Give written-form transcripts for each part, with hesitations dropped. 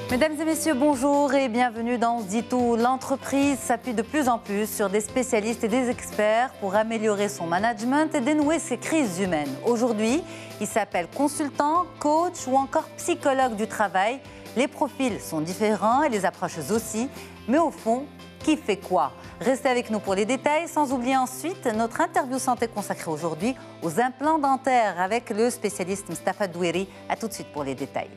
Mesdames et messieurs, bonjour et bienvenue dans Zito. L'entreprise s'appuie de plus en plus sur des spécialistes et des experts pour améliorer son management et dénouer ses crises humaines. Aujourd'hui, ils s'appellent consultants, coachs ou encore psychologues du travail. Les profils sont différents et les approches aussi, mais au fond, qui fait quoi? Restez avec nous pour les détails, sans oublier ensuite notre interview santé consacrée aujourd'hui aux implants dentaires avec le spécialiste Mustapha Doueri. A tout de suite pour les détails.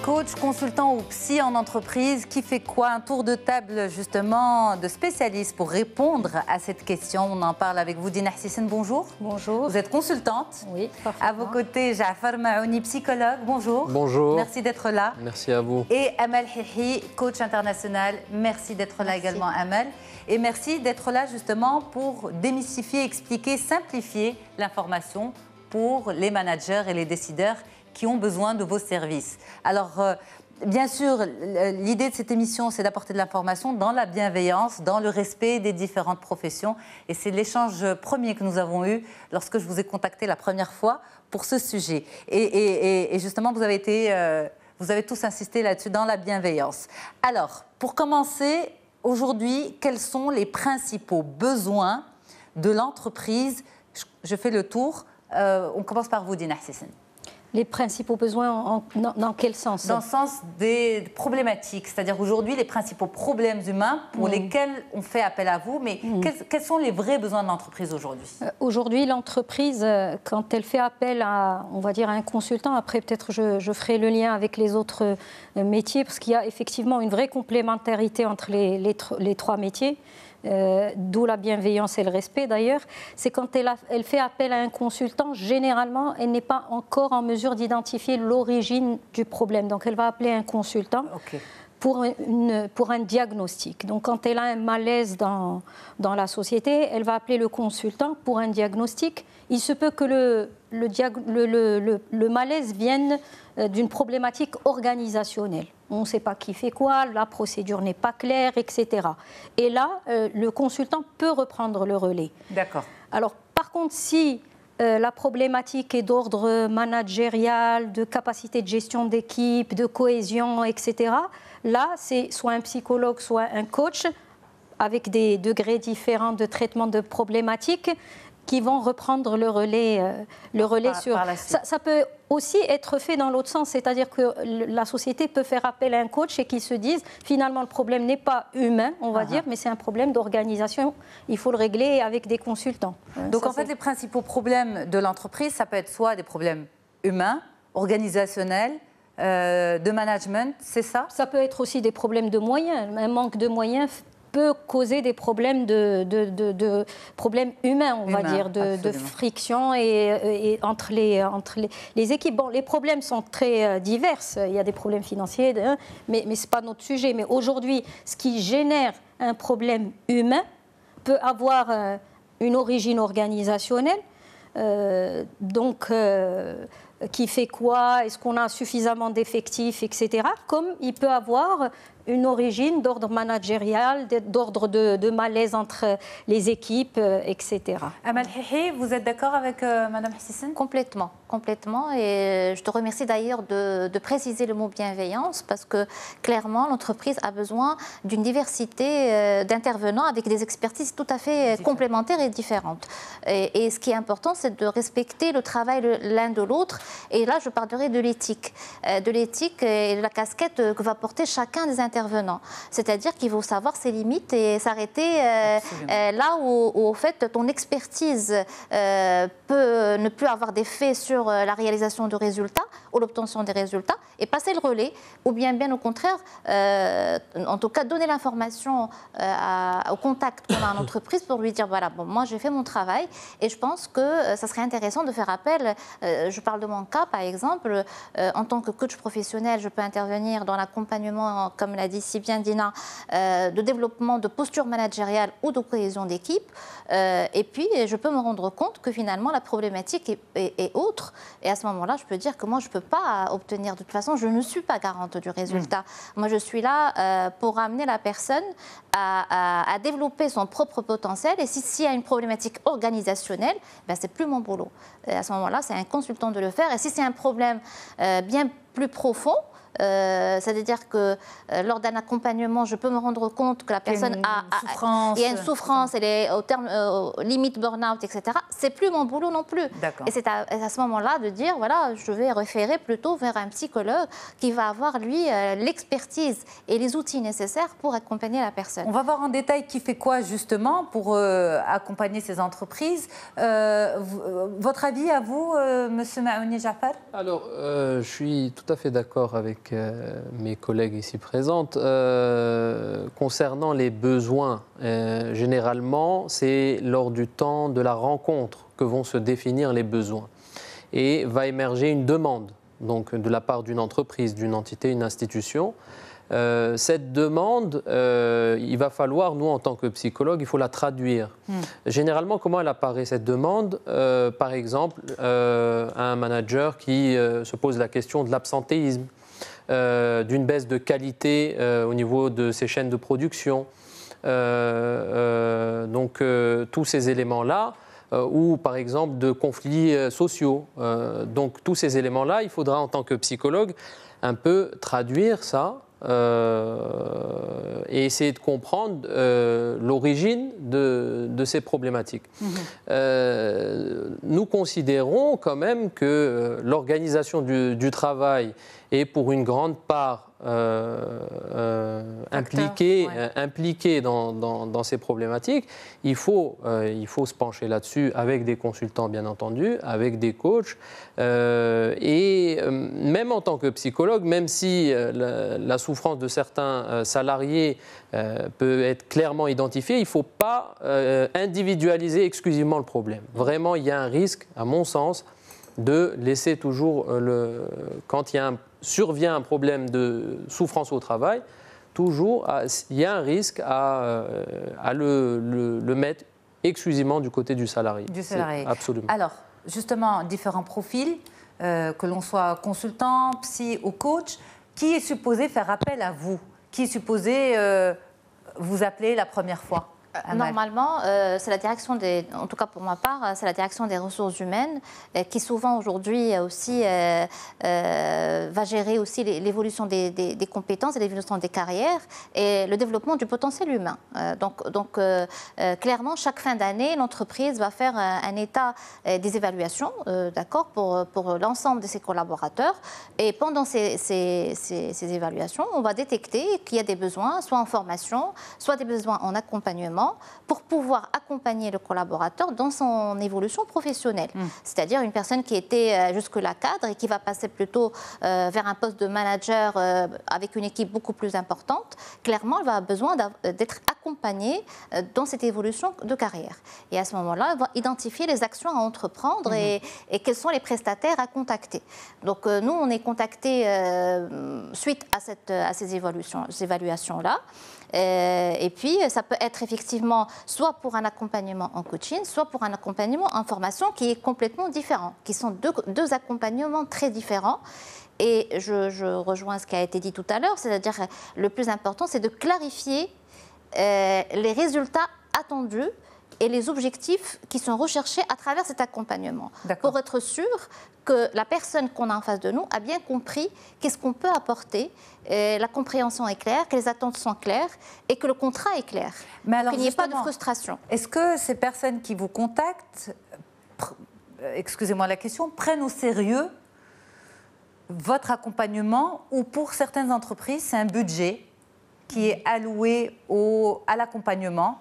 Coach, consultant ou psy en entreprise, qui fait quoi? Un tour de table justement de spécialistes pour répondre à cette question. On en parle avec vous, Dina Hsissine, bonjour. Bonjour. Vous êtes consultante. Oui, parfaitement. À vos côtés, Jaafar Maouni, psychologue, bonjour. Bonjour. Merci d'être là. Merci à vous. Et Amal Hihi, coach international, merci d'être là également, Amal. Et merci d'être là justement pour démystifier, expliquer, simplifier l'information pour les managers et les décideurs qui ont besoin de vos services. Alors, bien sûr, l'idée de cette émission, c'est d'apporter de l'information dans la bienveillance, dans le respect des différentes professions. Et c'est l'échange premier que nous avons eu lorsque je vous ai contacté la première fois pour ce sujet. Et justement, vous avez tous insisté là-dessus, dans la bienveillance. Alors, pour commencer, aujourd'hui, quels sont les principaux besoins de l'entreprise? Je fais le tour. On commence par vous, Dina Hsissine. Les principaux besoins, dans quel sens? Dans le sens des problématiques, c'est-à-dire aujourd'hui les principaux problèmes humains pour lesquels on fait appel à vous, mais quels sont les vrais besoins de l'entreprise aujourd'hui? Aujourd'hui, l'entreprise, quand elle fait appel à, on va dire, à un consultant, après peut-être je ferai le lien avec les autres métiers, parce qu'il y a effectivement une vraie complémentarité entre les trois métiers. D'où la bienveillance et le respect d'ailleurs, c'est quand elle fait appel à un consultant, généralement, elle n'est pas encore en mesure d'identifier l'origine du problème. Donc elle va appeler un consultant pour un diagnostic. Donc quand elle a un malaise dans la société, elle va appeler le consultant pour un diagnostic. Il se peut que le malaise vienne d'une problématique organisationnelle. On ne sait pas qui fait quoi, la procédure n'est pas claire, etc. Et là, le consultant peut reprendre le relais. D'accord. Alors, par contre, si la problématique est d'ordre managérial, de capacité de gestion d'équipe, de cohésion, etc., là, c'est soit un psychologue, soit un coach, avec des degrés différents de traitement de problématiques, qui vont reprendre le relais sur... Ça peut aussi être fait dans l'autre sens, c'est-à-dire que la société peut faire appel à un coach et qu'ils se disent, finalement, le problème n'est pas humain, on va dire, mais c'est un problème d'organisation. Il faut le régler avec des consultants. Donc, en fait, les principaux problèmes de l'entreprise, ça peut être soit des problèmes humains, organisationnels, de management, c'est ça? Ça peut être aussi des problèmes de moyens. Un manque de moyens peut causer des problèmes problèmes humains, on va dire, de friction et entre les équipes. Bon, les problèmes sont très divers. Il y a des problèmes financiers, mais ce n'est pas notre sujet. Mais aujourd'hui, ce qui génère un problème humain peut avoir une origine organisationnelle. Qui fait quoi? Est-ce qu'on a suffisamment d'effectifs, etc. Comme il peut avoir une origine d'ordre managérial, d'ordre de malaise entre les équipes, etc. Amal Hihi, vous êtes d'accord avec Madame Hsissine? Complètement, complètement. Et je te remercie d'ailleurs de préciser le mot bienveillance, parce que clairement, l'entreprise a besoin d'une diversité d'intervenants avec des expertises tout à fait complémentaires et différentes. Et ce qui est important, c'est de respecter le travail l'un de l'autre. Et là, je parlerai de l'éthique et de la casquette que va porter chacun des intervenants. C'est-à-dire qu'il faut savoir ses limites et s'arrêter là où, au fait, ton expertise peut ne plus avoir d'effet sur la réalisation de résultats ou l'obtention des résultats et passer le relais, ou bien au contraire, en tout cas, donner l'information au contact qu'on a en entreprise pour lui dire, voilà, bon, moi, j'ai fait mon travail et je pense que ça serait intéressant de faire appel, je parle de mon cas, par exemple, en tant que coach professionnel, je peux intervenir dans l'accompagnement, comme l'a dit si bien Dina, de développement de posture managériale ou de cohésion d'équipe. Et puis, je peux me rendre compte que finalement, la problématique est autre. Et à ce moment-là, je peux dire que moi, je ne peux pas obtenir. De toute façon, je ne suis pas garante du résultat. Moi, je suis là pour amener la personne à développer son propre potentiel. Et s'il y a une problématique organisationnelle, ben, ce n'est plus mon boulot. Et à ce moment-là, c'est un consultant de le faire. Et si c'est un problème bien plus profond, c'est-à-dire que lors d'un accompagnement, je peux me rendre compte que la personne il y a une souffrance, elle est au terme limite burn-out, etc. C'est plus mon boulot non plus. Et c'est à ce moment-là de dire voilà, je vais référer plutôt vers un psychologue qui va avoir lui l'expertise et les outils nécessaires pour accompagner la personne. On va voir en détail qui fait quoi justement pour accompagner ces entreprises. Votre avis à vous, Monsieur Maouni Jafar? Alors, je suis tout à fait d'accord avec mes collègues ici présentes. Concernant les besoins, généralement, c'est lors du temps de la rencontre que vont se définir les besoins. Et va émerger une demande, donc de la part d'une entreprise, d'une entité, une institution. Cette demande, il va falloir, nous en tant que psychologues, il faut la traduire. Généralement, comment elle apparaît cette demande? Par exemple, un manager qui se pose la question de l'absentéisme, d'une baisse de qualité au niveau de ses chaînes de production. Donc tous ces éléments-là, ou par exemple de conflits sociaux. Donc tous ces éléments-là, il faudra en tant que psychologue un peu traduire ça et essayer de comprendre l'origine de ces problématiques. Nous considérons quand même que l'organisation du travail est pour une grande part impliquée dans ces problématiques. Il faut se pencher là-dessus avec des consultants, bien entendu, avec des coachs. Et même en tant que psychologue, même si la souffrance de certains salariés peut être clairement identifiée, il ne faut pas individualiser exclusivement le problème. Vraiment, il y a un risque, à mon sens, de laisser toujours, quand survient un problème de souffrance au travail, toujours, il y a un risque à le mettre exclusivement du côté du salarié. Du salarié. Absolument. Alors, justement, différents profils, que l'on soit consultant, psy ou coach, qui est supposé faire appel à vous? Qui est supposé vous appeler la première fois? Normalement, c'est la direction en tout cas pour ma part, c'est la direction des ressources humaines qui souvent aujourd'hui aussi va gérer aussi l'évolution des compétences et l'évolution des carrières et le développement du potentiel humain. Donc clairement, chaque fin d'année, l'entreprise va faire un état des évaluations, d'accord, pour l'ensemble de ses collaborateurs. Et pendant ces évaluations, on va détecter qu'il y a des besoins, soit en formation, soit des besoins en accompagnement, pour pouvoir accompagner le collaborateur dans son évolution professionnelle. C'est-à-dire une personne qui était jusque-là cadre et qui va passer plutôt vers un poste de manager avec une équipe beaucoup plus importante, clairement, elle va avoir besoin d'être accompagnée dans cette évolution de carrière. Et à ce moment-là, elle va identifier les actions à entreprendre et quels sont les prestataires à contacter. Donc nous, on est contactés suite à ces évaluations-là. Et puis, ça peut être effectivement soit pour un accompagnement en coaching, soit pour un accompagnement en formation qui est complètement différent, qui sont deux accompagnements très différents. Et je rejoins ce qui a été dit tout à l'heure, c'est-à-dire le plus important, c'est de clarifier les résultats attendus et les objectifs qui sont recherchés à travers cet accompagnement. Pour être sûr que la personne qu'on a en face de nous a bien compris qu'est-ce qu'on peut apporter, la compréhension est claire, que les attentes sont claires et que le contrat est clair. Mais alors, qu'il n'y ait pas de frustration. Est-ce que ces personnes qui vous contactent, excusez-moi la question, prennent au sérieux votre accompagnement ou pour certaines entreprises, c'est un budget qui est alloué à l'accompagnement,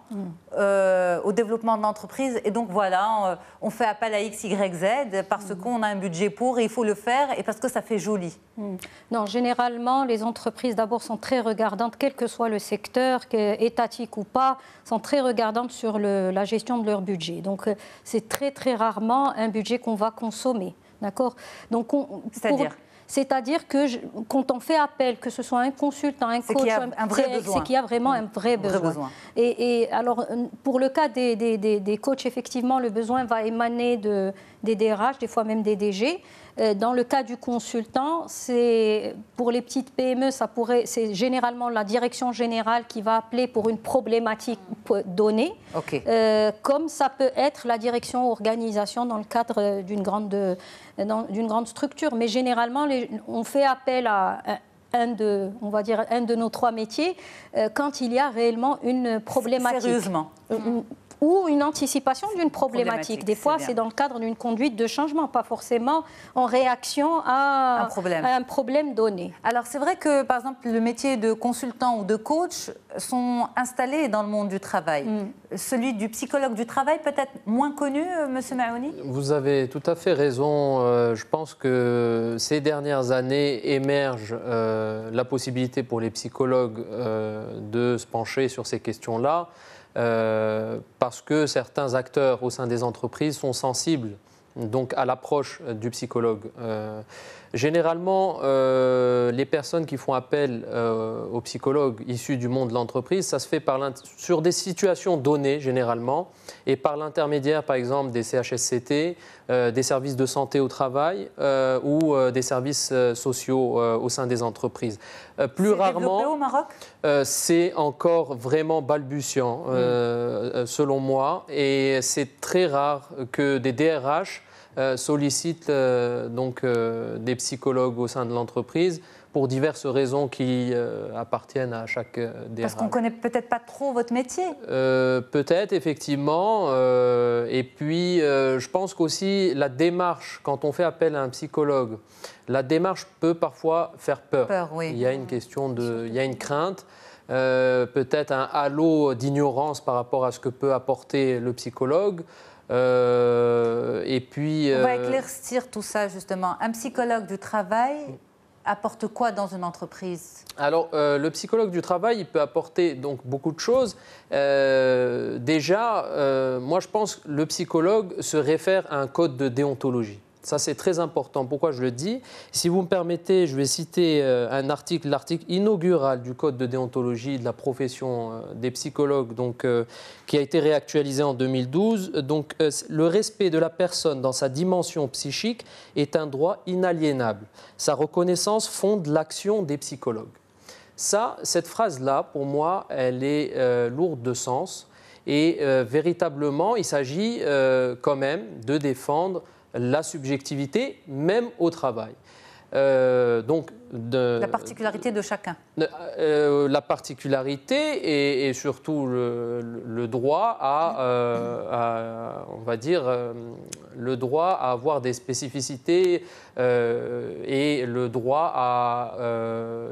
au développement de l'entreprise. Et donc voilà, on fait appel à X, Y, Z parce qu'on a un budget pour et il faut le faire et parce que ça fait joli. Non, généralement, les entreprises d'abord sont très regardantes, quel que soit le secteur, étatique ou pas, sont très regardantes sur la gestion de leur budget. Donc C'est-à-dire que quand on fait appel, que ce soit un consultant, un coach, c'est qu'il y a vraiment un vrai besoin. Et alors, pour le cas des coachs, effectivement, le besoin va émaner des DRH, des fois même des DG. Dans le cas du consultant, pour les petites PME, c'est généralement la direction générale qui va appeler pour une problématique donnée, comme ça peut être la direction organisation dans le cadre d'une grande structure. Mais généralement, on fait appel à un de nos 3 métiers quand il y a réellement une problématique. Sérieusement. Ou une anticipation d'une problématique. Des fois, c'est dans le cadre d'une conduite de changement, pas forcément en réaction à un problème donné. Alors, c'est vrai que, par exemple, le métier de consultant ou de coach sont installés dans le monde du travail. Celui du psychologue du travail, peut-être moins connu, M. Maouni? Vous avez tout à fait raison. Je pense que ces dernières années émerge la possibilité pour les psychologues de se pencher sur ces questions-là. Parce que certains acteurs au sein des entreprises sont sensibles donc, à l'approche du psychologue. Généralement, les personnes qui font appel aux psychologues issus du monde de l'entreprise, ça se fait sur des situations données généralement et par l'intermédiaire par exemple des CHSCT, des services de santé au travail ou des services sociaux au sein des entreprises. Plus rarement, développé au Maroc ? C'est encore vraiment balbutiant selon moi et c'est très rare que des DRH sollicitent des psychologues au sein de l'entreprise pour diverses raisons qui appartiennent à chaque DRH. Parce qu'on ne connaît peut-être pas trop votre métier. Peut-être, effectivement. Et puis, je pense qu'aussi la démarche, quand on fait appel à un psychologue, la démarche peut parfois faire peur. Oui. Il y a une question il y a une crainte. Peut-être un halo d'ignorance par rapport à ce que peut apporter le psychologue. Et puis, on va éclaircir tout ça justement. Un psychologue du travail apporte quoi dans une entreprise? Alors, le psychologue du travail, il peut apporter donc beaucoup de choses. Déjà, moi je pense que le psychologue se réfère à un code de déontologie. Ça, c'est très important. Pourquoi je le dis? Si vous me permettez, je vais citer l'article inaugural du Code de déontologie de la profession des psychologues, qui a été réactualisé en 2012. Donc, le respect de la personne dans sa dimension psychique est un droit inaliénable. Sa reconnaissance fonde l'action des psychologues. Cette phrase-là, pour moi, elle est lourde de sens. Et véritablement, il s'agit quand même de défendre la subjectivité, même au travail. La particularité de chacun. La particularité et surtout le droit on va dire, le droit à avoir des spécificités et le droit à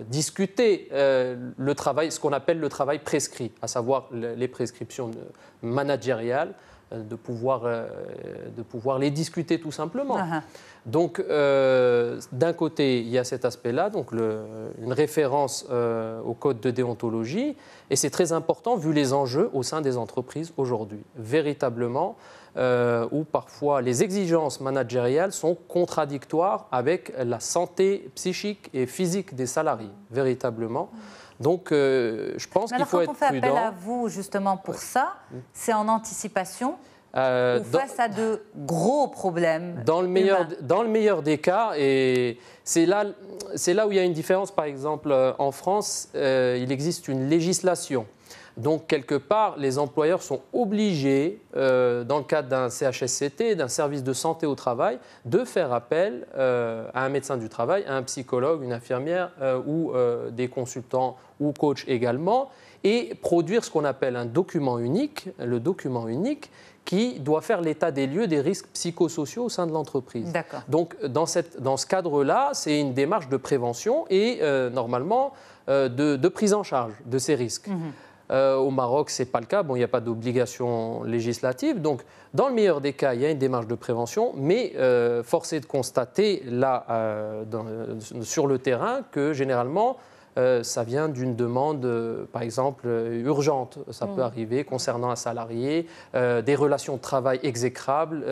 discuter le travail, ce qu'on appelle le travail prescrit, à savoir les prescriptions managériales, de pouvoir les discuter tout simplement. Donc, d'un côté, il y a cet aspect-là, donc une référence au code de déontologie, et c'est très important vu les enjeux au sein des entreprises aujourd'hui, véritablement, où parfois les exigences managériales sont contradictoires avec la santé psychique et physique des salariés, véritablement. Donc, je pense qu'il faut être prudent. Quand on fait appel à vous, justement, pour ça, c'est en anticipation ou face à de gros problèmes dans le meilleur des cas, et c'est là où il y a une différence. Par exemple, en France, il existe une législation. Donc, quelque part, les employeurs sont obligés, dans le cadre d'un CHSCT, d'un service de santé au travail, de faire appel à un médecin du travail, à un psychologue, une infirmière ou des consultants ou coachs également, et produire ce qu'on appelle un document unique, le document unique, qui doit faire l'état des lieux des risques psychosociaux au sein de l'entreprise. Donc, dans ce cadre-là, c'est une démarche de prévention et normalement de prise en charge de ces risques. Au Maroc, ce n'est pas le cas. Bon, il n'y a pas d'obligation législative. Donc, dans le meilleur des cas, il y a une démarche de prévention. Mais force est de constater, là, sur le terrain, que généralement, ça vient d'une demande, par exemple, urgente. Ça peut arriver concernant un salarié, des relations de travail exécrables,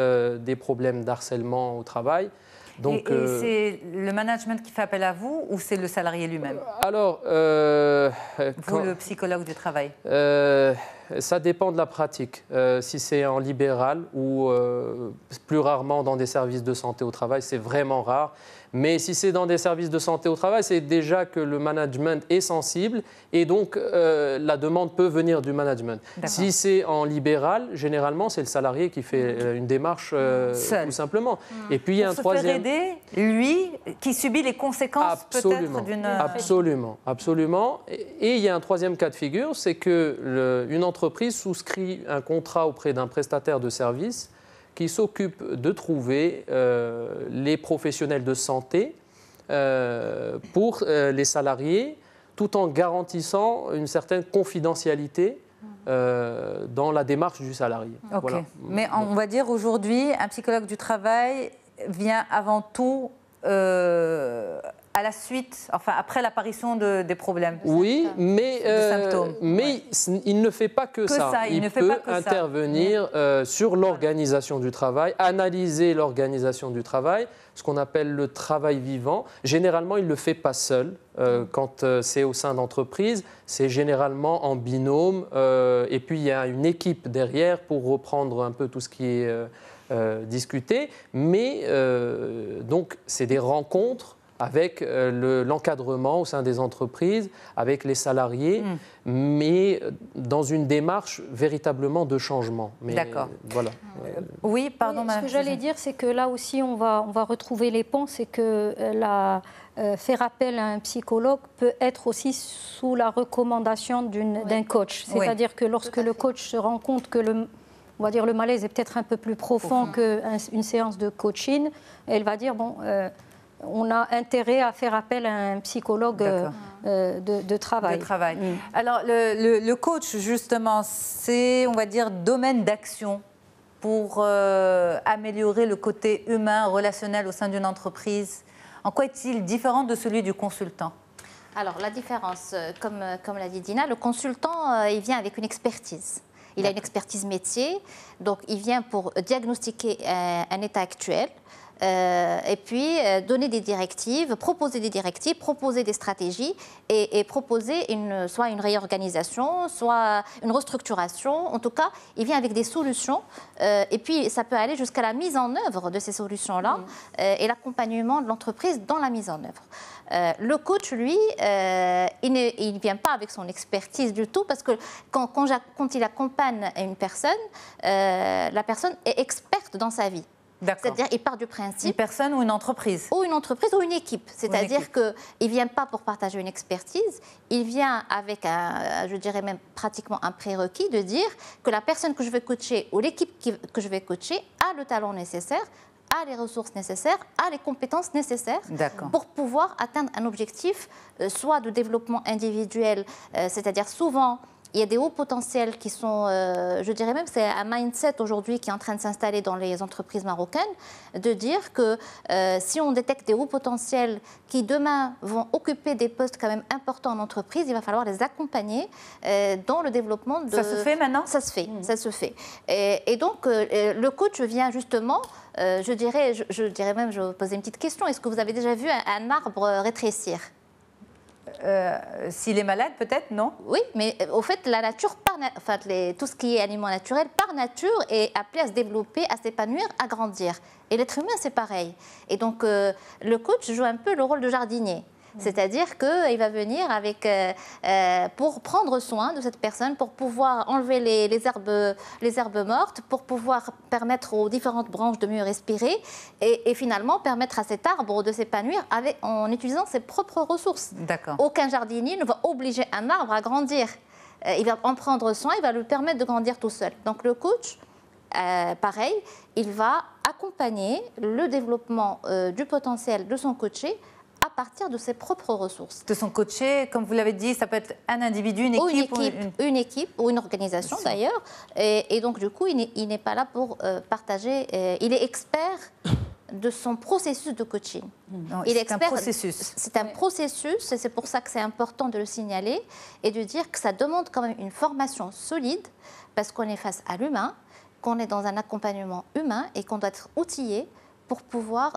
des problèmes d'harcèlement au travail. Donc, et c'est le management qui fait appel à vous ou c'est le salarié lui-même? Alors, vous, le psychologue du travail? Ça dépend de la pratique. Si c'est en libéral ou plus rarement dans des services de santé au travail, c'est vraiment rare. Mais si c'est dans des services de santé au travail, c'est déjà que le management est sensible et donc la demande peut venir du management. Si c'est en libéral, généralement, c'est le salarié qui fait une démarche tout simplement. Et puis il y a un troisième. Pour se faire aider, lui, qui subit les conséquences peut-être d'une. Absolument. Et il y a un troisième cas de figure, c'est que une entreprise souscrit un contrat auprès d'un prestataire de service qui s'occupe de trouver les professionnels de santé pour les salariés, tout en garantissant une certaine confidentialité dans la démarche du salarié. Okay. Voilà. Mais on va dire aujourd'hui, un psychologue du travail vient avant tout à la suite, enfin après l'apparition des problèmes. Oui, mais il ne fait pas que ça. Il peut intervenir sur l'organisation du travail, analyser l'organisation du travail, ce qu'on appelle le travail vivant. Généralement, il ne le fait pas seul. Quand c'est au sein d'entreprise, c'est généralement en binôme. Et puis, il y a une équipe derrière pour reprendre un peu tout ce qui est discuté. Mais donc, c'est des rencontres avec l'encadrement au sein des entreprises, avec les salariés, mais dans une démarche véritablement de changement. D'accord. Voilà. Oui, pardon. Ce que j'allais dire, c'est que là aussi, on va retrouver les ponts, c'est que faire appel à un psychologue peut être aussi sous la recommandation d'un coach. C'est-à-dire que lorsque le coach se rend compte que on va dire le malaise est peut-être un peu plus profond qu'une séance de coaching, elle va dire, bon... on a intérêt à faire appel à un psychologue de travail. Alors, le coach, justement, c'est, on va dire, domaine d'action pour améliorer le côté humain, relationnel au sein d'une entreprise. En quoi est-il différent de celui du consultant? Alors, la différence, comme l'a dit Dina, le consultant, il vient avec une expertise. Il a une expertise métier, donc il vient pour diagnostiquer un état actuel, et puis donner des directives, proposer des stratégies et proposer soit une réorganisation, soit une restructuration. En tout cas, il vient avec des solutions et puis ça peut aller jusqu'à la mise en œuvre de ces solutions-là et l'accompagnement de l'entreprise dans la mise en œuvre. Le coach, lui, il ne vient pas avec son expertise du tout parce que quand il accompagne une personne, la personne est experte dans sa vie. C'est-à-dire qu'il part du principe... Une personne ou une entreprise? Ou une entreprise ou une équipe. C'est-à-dire qu'il ne vient pas pour partager une expertise, il vient avec, je dirais même pratiquement un prérequis de dire que la personne que je vais coacher ou l'équipe que je vais coacher a le talent nécessaire, a les ressources nécessaires, a les compétences nécessaires pour pouvoir atteindre un objectif, soit de développement individuel, c'est-à-dire souvent... Il y a des hauts potentiels qui sont, je dirais même, c'est un mindset aujourd'hui qui est en train de s'installer dans les entreprises marocaines, de dire que si on détecte des hauts potentiels qui demain vont occuper des postes quand même importants en entreprise, il va falloir les accompagner dans le développement de... Ça se fait maintenant? Ça se fait, ça se fait. Et donc, le coach vient justement, je dirais même, je vais vous poser une petite question, est-ce que vous avez déjà vu un arbre rétrécir? S'il est malade, peut-être, non? Oui, mais au fait, la nature, tout ce qui est aliments naturels, par nature, est appelé à se développer, à s'épanouir, à grandir. Et l'être humain, c'est pareil. Et donc, le coach joue un peu le rôle de jardinier. C'est-à-dire qu'il va venir pour prendre soin de cette personne, pour pouvoir enlever les herbes mortes, pour pouvoir permettre aux différentes branches de mieux respirer et finalement permettre à cet arbre de s'épanouir en utilisant ses propres ressources. Aucun jardinier ne va obliger un arbre à grandir. Il va en prendre soin, il va lui permettre de grandir tout seul. Donc le coach, pareil, il va accompagner le développement du potentiel de son coaché à partir de ses propres ressources. De son coaché, comme vous l'avez dit, ça peut être un individu, une équipe ou une organisation d'ailleurs. Et donc du coup, il n'est pas là pour partager. Il est expert de son processus de coaching. C'est un processus. C'est un processus et c'est pour ça que c'est important de le signaler et de dire que ça demande quand même une formation solide parce qu'on est face à l'humain, qu'on est dans un accompagnement humain et qu'on doit être outillé pour pouvoir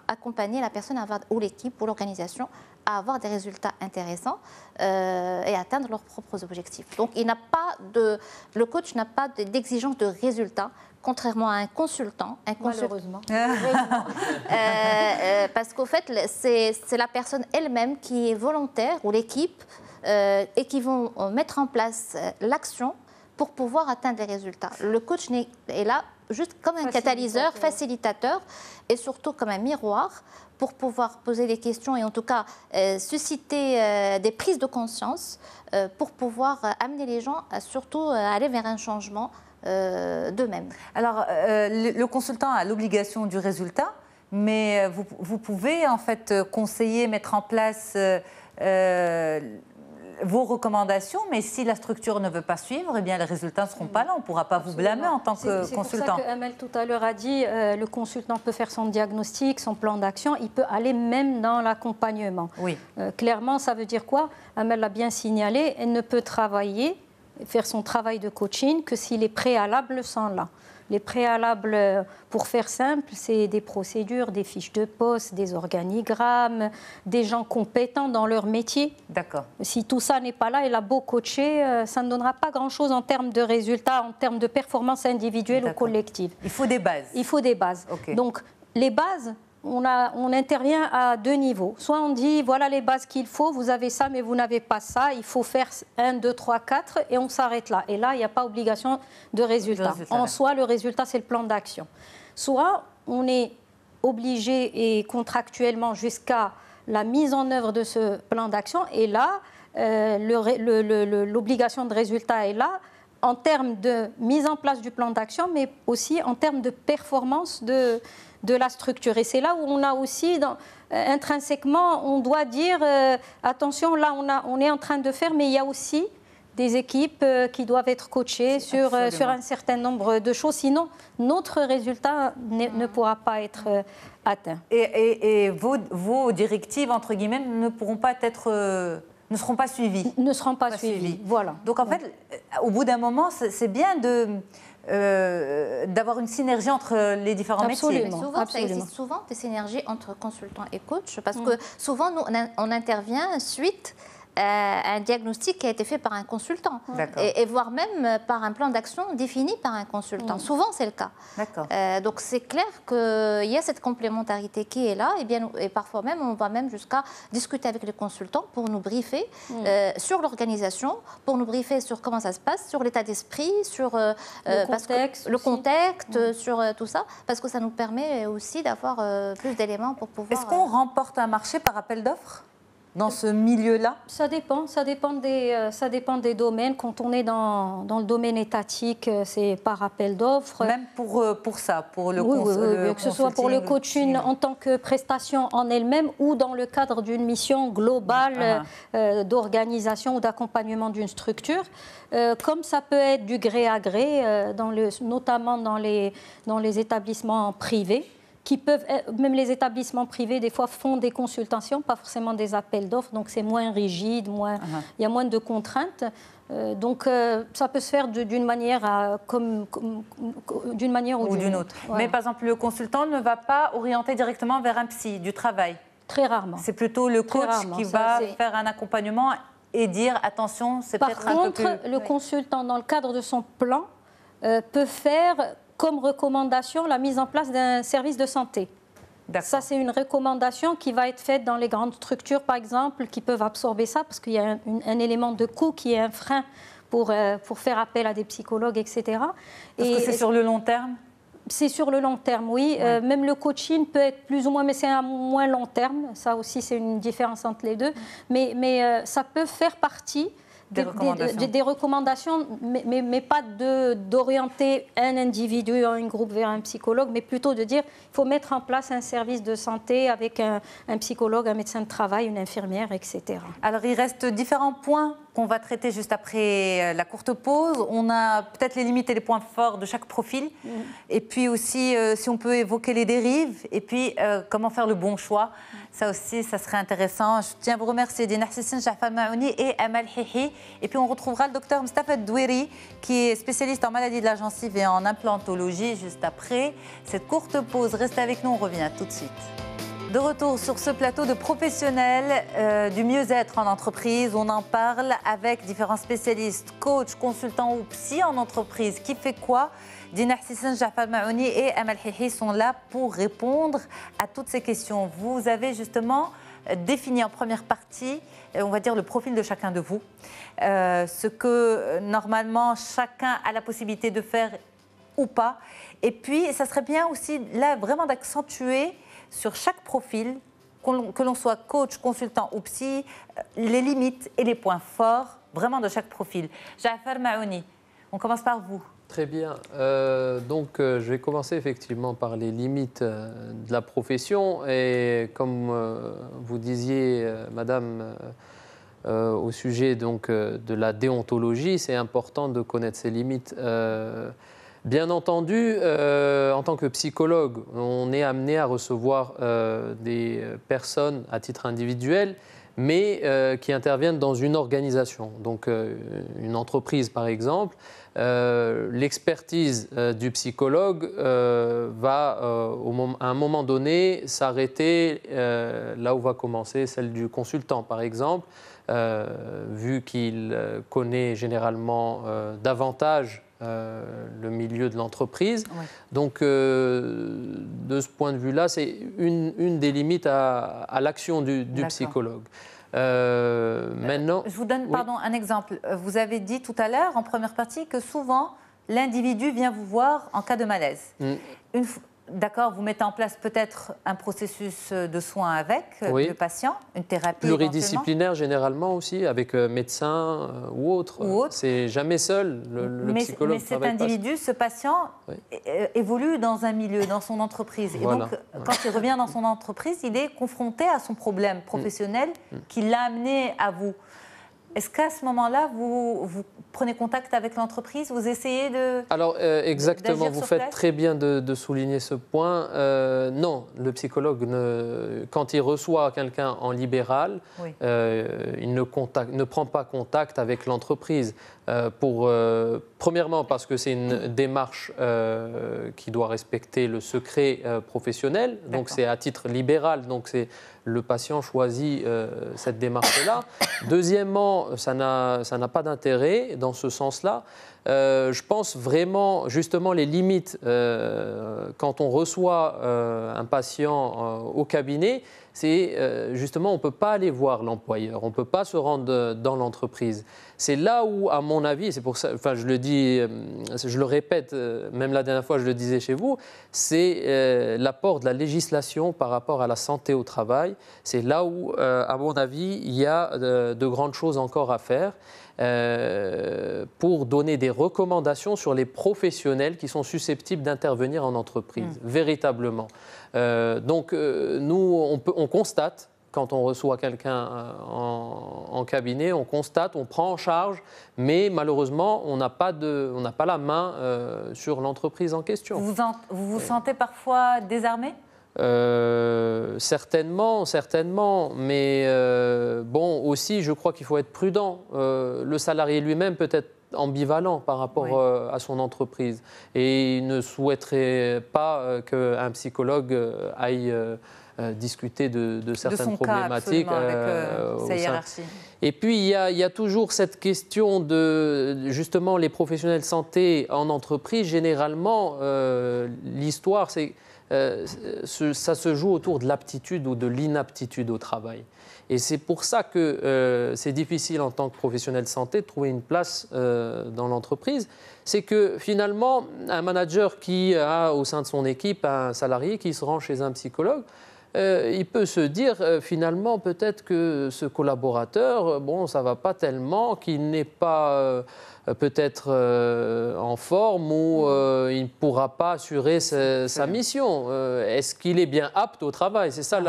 accompagner la personne ou l'équipe ou l'organisation à avoir des résultats intéressants et atteindre leurs propres objectifs. Donc, le coach n'a pas d'exigence de résultats, contrairement à un consultant. Malheureusement. Parce qu'au fait, c'est la personne elle-même qui est volontaire, ou l'équipe, et qui vont mettre en place l'action pour pouvoir atteindre des résultats. Le coach est là juste comme un catalyseur, facilitateur, et surtout comme un miroir pour pouvoir poser des questions et en tout cas susciter des prises de conscience pour pouvoir amener les gens surtout à aller vers un changement d'eux-mêmes. Alors, le consultant a l'obligation du résultat, mais vous pouvez en fait conseiller, mettre en place vos recommandations, mais si la structure ne veut pas suivre, eh bien les résultats ne seront pas là. On ne pourra pas vous blâmer en tant que consultant. C'est pour ça que Amel tout à l'heure a dit le consultant peut faire son diagnostic, son plan d'action, il peut aller même dans l'accompagnement. Oui. Clairement, ça veut dire quoi? Amel l'a bien signalé, elle ne peut travailler, faire son travail de coaching que si les préalables sont là. Les préalables, pour faire simple, c'est des procédures, des fiches de poste, des organigrammes, des gens compétents dans leur métier. D'accord. Si tout ça n'est pas là, elle a beau coacher, ça ne donnera pas grand-chose en termes de résultats, en termes de performance individuelle ou collective. Il faut des bases. Il faut des bases. Okay. Donc, les bases, on intervient à deux niveaux. Soit on dit, voilà les bases qu'il faut, vous avez ça, mais vous n'avez pas ça, il faut faire 1, 2, 3, 4, et on s'arrête là. Et là, il n'y a pas obligation de résultat. En soi, le résultat, c'est le plan d'action. Soit on est obligé et contractuellement jusqu'à la mise en œuvre de ce plan d'action, et là, l'obligation de résultat est là, en termes de mise en place du plan d'action, mais aussi en termes de performance de la structure. Et c'est là où on a aussi, intrinsèquement, on doit dire, attention, là on est en train de faire, mais il y a aussi des équipes qui doivent être coachées sur un certain nombre de choses, sinon notre résultat ne pourra pas être atteint. Et vos directives, entre guillemets, ne pourront pas être... ne seront pas suivis. Ne seront pas suivis, voilà. Donc en fait, au bout d'un moment, c'est bien d'avoir une synergie entre les différents métiers. Mais souvent, ça existe souvent des synergies entre consultants et coach, parce que souvent, nous, on intervient suite à un diagnostic qui a été fait par un consultant, et voire même par un plan d'action défini par un consultant. Souvent, c'est le cas. Donc c'est clair qu'il y a cette complémentarité qui est là, et parfois même, on va même jusqu'à discuter avec les consultants pour nous briefer sur l'organisation, pour nous briefer sur comment ça se passe, sur l'état d'esprit, sur le contexte, sur tout ça, parce que ça nous permet aussi d'avoir plus d'éléments pour pouvoir... Est-ce qu'on remporte un marché par appel d'offres dans ce milieu-là? Ça dépend des domaines. Quand on est dans le domaine étatique, c'est par appel d'offres. Même pour ça, pour le oui, que ce soit pour le coaching en tant que prestation en elle-même ou dans le cadre d'une mission globale d'organisation ou d'accompagnement d'une structure. Comme ça peut être du gré à gré, notamment dans les établissements privés. Même les établissements privés, des fois, font des consultations, pas forcément des appels d'offres, donc c'est moins rigide, il y a moins de contraintes. Donc, ça peut se faire d'une manière ou d'une autre. Voilà. Mais par exemple, le consultant ne va pas orienter directement vers un psy du travail? Très rarement. C'est plutôt le coach qui va faire un accompagnement et dire, attention, c'est peut-être un peu plus... Par contre, le consultant, dans le cadre de son plan, peut faire... comme recommandation la mise en place d'un service de santé. Ça, c'est une recommandation qui va être faite dans les grandes structures, par exemple, qui peuvent absorber ça, parce qu'il y a un élément de coût qui est un frein pour faire appel à des psychologues, etc. Parce que c'est sur le long terme? C'est sur le long terme, oui. Ouais. Même le coaching peut être plus ou moins, mais c'est un moins long terme. Ça aussi, c'est une différence entre les deux. Mais ça peut faire partie... Des recommandations, mais pas d'orienter un individu, un groupe vers un psychologue, mais plutôt de dire qu'il faut mettre en place un service de santé avec un psychologue, un médecin de travail, une infirmière, etc. Alors, il reste différents points qu'on va traiter juste après la courte pause. On a peut-être les limites et les points forts de chaque profil. Et puis aussi, si on peut évoquer les dérives, et puis comment faire le bon choix. Ça aussi, ça serait intéressant. Je tiens à vous remercier Dina Hsissine, Jafar Maouni et Amal Hihi. Et puis on retrouvera le docteur Mustafa Douiri, qui est spécialiste en maladies de la gencive et en implantologie, juste après cette courte pause. Restez avec nous, on revient tout de suite. De retour sur ce plateau de professionnels du mieux-être en entreprise. On en parle avec différents spécialistes, coachs, consultants ou psy en entreprise. Qui fait quoi? Dina Hsissine, Jafar Maouni et Amal Hihi sont là pour répondre à toutes ces questions. Vous avez justement défini en première partie, on va dire, le profil de chacun de vous. Ce que normalement chacun a la possibilité de faire ou pas. Et puis, ça serait bien aussi là vraiment d'accentuer sur chaque profil, que l'on soit coach, consultant ou psy, les limites et les points forts vraiment de chaque profil. Jafar Maouni, on commence par vous. Très bien. Je vais commencer effectivement par les limites de la profession. Et comme vous disiez, madame, au sujet donc, de la déontologie, c'est important de connaître ses limites. Bien entendu, en tant que psychologue, on est amené à recevoir des personnes à titre individuel, mais qui interviennent dans une organisation. Donc, une entreprise, par exemple. L'expertise du psychologue va, à un moment donné, s'arrêter là où va commencer celle du consultant, par exemple, vu qu'il connaît généralement davantage le milieu de l'entreprise. Oui. Donc, de ce point de vue-là, c'est une des limites à l'action du psychologue. Maintenant, je vous donne un exemple. Vous avez dit tout à l'heure, en première partie, que souvent, l'individu vient vous voir en cas de malaise. D'accord, vous mettez en place peut-être un processus de soins avec le patient, une thérapie pluridisciplinaire généralement aussi, avec médecin ou autre. C'est jamais seul, le psychologue. Mais cet individu, ce patient, évolue dans un milieu, dans son entreprise. Et donc, quand il revient dans son entreprise, il est confronté à son problème professionnel qui l'a amené à vous. Est-ce qu'à ce moment-là, vous prenez contact avec l'entreprise, vous essayez de... Alors, exactement, vous faites très bien de souligner ce point. Non, le psychologue, quand il reçoit quelqu'un en libéral, il ne prend pas contact avec l'entreprise. Premièrement, parce que c'est une démarche qui doit respecter le secret professionnel, donc c'est à titre libéral, donc c'est le patient choisit cette démarche-là. Deuxièmement, ça n'a pas d'intérêt dans ce sens-là. Je pense vraiment, justement, les limites quand on reçoit un patient au cabinet, c'est justement, on ne peut pas aller voir l'employeur, on ne peut pas se rendre dans l'entreprise. C'est là où, à mon avis, c'est pour ça, enfin je le dis, je le répète, même la dernière fois je le disais chez vous, c'est l'apport de la législation par rapport à la santé au travail. C'est là où, à mon avis, il y a de grandes choses encore à faire. Pour donner des recommandations sur les professionnels qui sont susceptibles d'intervenir en entreprise, véritablement. Donc, nous, on constate, quand on reçoit quelqu'un en cabinet, on constate, on prend en charge, mais malheureusement, on n'a pas la main sur l'entreprise en question. Vous vous sentez parfois désarmé ? Certainement, mais bon, aussi, je crois qu'il faut être prudent. Le salarié lui-même peut être ambivalent par rapport à son entreprise et il ne souhaiterait pas qu'un psychologue aille discuter de certaines problématiques avec sa hiérarchie. Et puis, il y a toujours cette question de, justement, les professionnels de santé en entreprise. Généralement, l'histoire, c'est ça se joue autour de l'aptitude ou de l'inaptitude au travail. Et c'est pour ça que c'est difficile en tant que professionnel de santé de trouver une place dans l'entreprise. C'est que finalement, un manager qui a au sein de son équipe un salarié qui se rend chez un psychologue, il peut se dire finalement peut-être que ce collaborateur, bon, ça ne va pas tellement, qu'il n'est pas peut-être en forme ou il ne pourra pas assurer sa mission. Est-ce qu'il est bien apte au travail? C'est ça.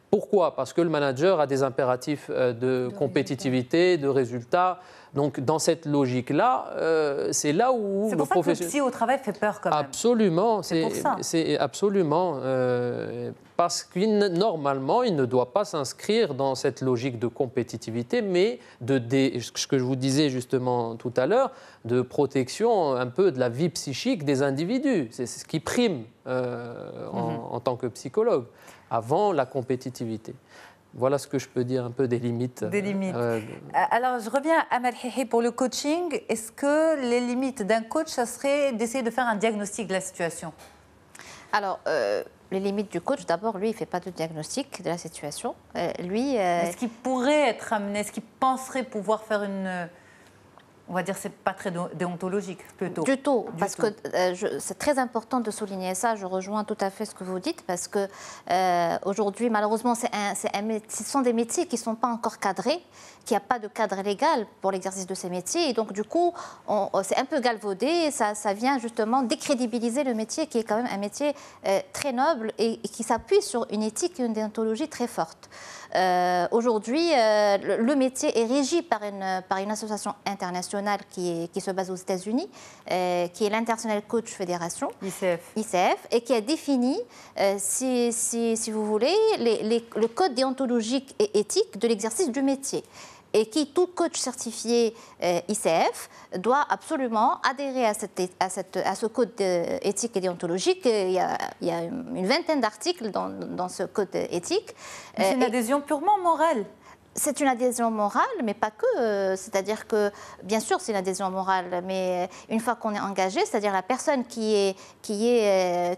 Pourquoi? Parce que le manager a des impératifs de compétitivité, de résultats. Donc, dans cette logique-là, c'est là où c'est pour ça que le psy au travail fait peur quand même. Absolument, c'est absolument. Parce que normalement, il ne doit pas s'inscrire dans cette logique de compétitivité, mais ce que je vous disais justement tout à l'heure, de protection un peu de la vie psychique des individus. C'est ce qui prime en tant que psychologue, avant la compétitivité. Voilà ce que je peux dire un peu des limites. Des limites. Alors, je reviens à Amal Hihi pour le coaching. Est-ce que les limites d'un coach, ça serait d'essayer de faire un diagnostic de la situation? Alors, les limites du coach, d'abord, lui, il ne fait pas de diagnostic de la situation. Est-ce qu'il pourrait être amené, est-ce qu'il penserait pouvoir faire une... On va dire que ce n'est pas très déontologique, plutôt. Du tout, parce que c'est très important de souligner ça. Je rejoins tout à fait ce que vous dites, parce que aujourd'hui, malheureusement, ce sont des métiers qui ne sont pas encore cadrés, qu'il n'y a pas de cadre légal pour l'exercice de ces métiers. Et donc, du coup, c'est un peu galvaudé. Ça vient justement décrédibiliser le métier, qui est quand même un métier très noble et qui s'appuie sur une éthique et une déontologie très forte. Aujourd'hui, le métier est régi par une association internationale qui se base aux États-Unis, qui est l'International Coach Federation, ICF, et qui a défini, si vous voulez, le code déontologique et éthique de l'exercice du métier. Et tout coach certifié ICF doit absolument adhérer à ce code éthique et déontologique. Il y a une vingtaine d'articles dans ce code éthique. C'est une adhésion purement morale. C'est une adhésion morale, mais pas que. C'est-à-dire que, bien sûr, c'est une adhésion morale, mais une fois qu'on est engagé, c'est-à-dire la personne qui fait